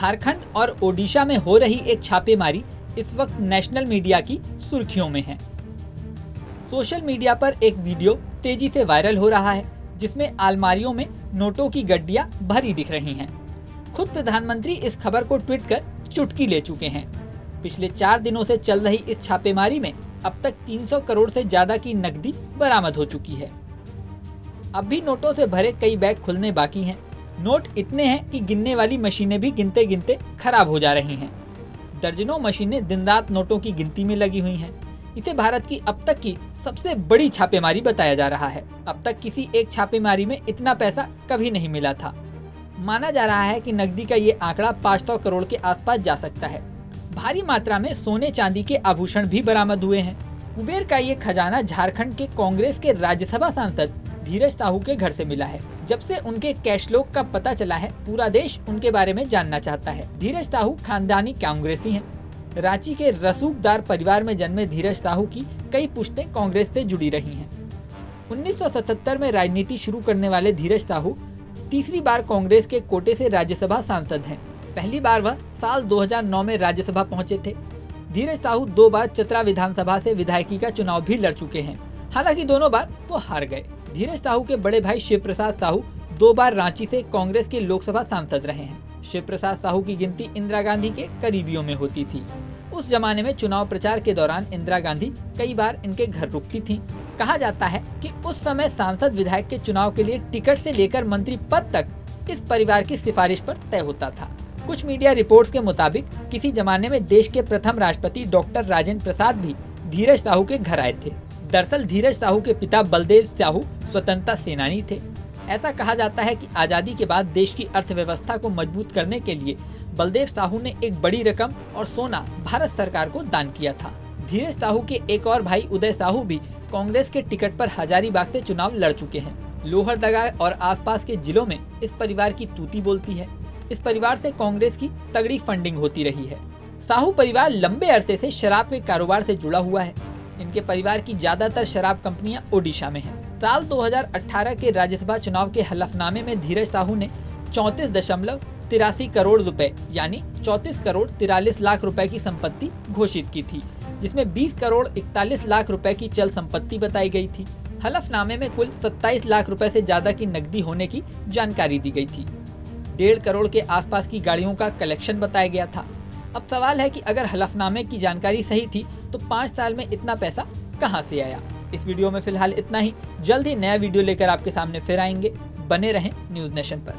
झारखंड और ओडिशा में हो रही एक छापेमारी इस वक्त नेशनल मीडिया की सुर्खियों में है। सोशल मीडिया पर एक वीडियो तेजी से वायरल हो रहा है जिसमें अलमारियों में नोटों की गड्डियां भरी दिख रही हैं। खुद प्रधानमंत्री इस खबर को ट्वीट कर चुटकी ले चुके हैं। पिछले 4 दिनों से चल रही इस छापेमारी में अब तक 300 करोड़ से ज्यादा की नकदी बरामद हो चुकी है। अब भी नोटों से भरे कई बैग खुलने बाकी हैं। नोट इतने हैं कि गिनने वाली मशीनें भी गिनते गिनते खराब हो जा रही हैं। दर्जनों मशीनें दिन रात नोटों की गिनती में लगी हुई हैं। इसे भारत की अब तक की सबसे बड़ी छापेमारी बताया जा रहा है। अब तक किसी एक छापेमारी में इतना पैसा कभी नहीं मिला था। माना जा रहा है कि नकदी का ये आंकड़ा 500 करोड़ के आसपास जा सकता है। भारी मात्रा में सोने चांदी के आभूषण भी बरामद हुए हैं। कुबेर का ये खजाना झारखंड के कांग्रेस के राज्यसभा सांसद धीरज साहू के घर से मिला है। जब से उनके कैशलोक का पता चला है, पूरा देश उनके बारे में जानना चाहता है। धीरज साहू खानदानी कांग्रेसी हैं। रांची के रसूखदार परिवार में जन्मे धीरज साहू की कई पुश्तें कांग्रेस से जुड़ी रही हैं। 1977 में राजनीति शुरू करने वाले धीरज साहू तीसरी बार कांग्रेस के कोटे से राज्यसभा सांसद हैं। पहली बार वह साल 2009 में राज्यसभा पहुंचे थे। धीरज साहू 2 बार चतरा विधानसभा से विधायकी का चुनाव भी लड़ चुके हैं। हालांकि दोनों बार वो हार गए। धीरज साहू के बड़े भाई शिव प्रसाद साहू 2 बार रांची से कांग्रेस के लोकसभा सांसद रहे हैं। शिव प्रसाद साहू की गिनती इंदिरा गांधी के करीबियों में होती थी। उस जमाने में चुनाव प्रचार के दौरान इंदिरा गांधी कई बार इनके घर रुकती थीं। कहा जाता है कि उस समय सांसद विधायक के चुनाव के लिए टिकट से लेकर मंत्री पद तक इस परिवार की सिफारिश पर तय होता था। कुछ मीडिया रिपोर्ट्स के मुताबिक किसी जमाने में देश के प्रथम राष्ट्रपति डॉक्टर राजेंद्र प्रसाद भी धीरज साहू के घर आए थे। दरअसल धीरज साहू के पिता बलदेव साहू स्वतंत्रता सेनानी थे। ऐसा कहा जाता है कि आजादी के बाद देश की अर्थव्यवस्था को मजबूत करने के लिए बलदेव साहू ने एक बड़ी रकम और सोना भारत सरकार को दान किया था। धीरज साहू के एक और भाई उदय साहू भी कांग्रेस के टिकट पर हजारीबाग से चुनाव लड़ चुके हैं। लोहरदगा और आसपास के जिलों में इस परिवार की तूती बोलती है। इस परिवार से कांग्रेस की तगड़ी फंडिंग होती रही है। साहू परिवार लंबे अरसे से शराब के कारोबार से जुड़ा हुआ है। इनके परिवार की ज्यादातर शराब कंपनियां ओडिशा में हैं। साल 2018 के राज्यसभा चुनाव के हलफनामे में धीरज साहू ने 34.83 करोड़ रुपए यानी 34 करोड़ 43 लाख रुपए की संपत्ति घोषित की थी, जिसमें 20 करोड़ 41 लाख रुपए की चल संपत्ति बताई गई थी। हलफनामे में कुल 27 लाख रुपए से ज्यादा की नकदी होने की जानकारी दी गई थी। 1.5 करोड़ के आसपास की गाड़ियों का कलेक्शन बताया गया था। अब सवाल है कि अगर हलफनामे की जानकारी सही थी तो 5 साल में इतना पैसा कहां से आया। इस वीडियो में फिलहाल इतना ही। जल्द ही नया वीडियो लेकर आपके सामने फिर आएंगे। बने रहें न्यूज़ नेशन पर।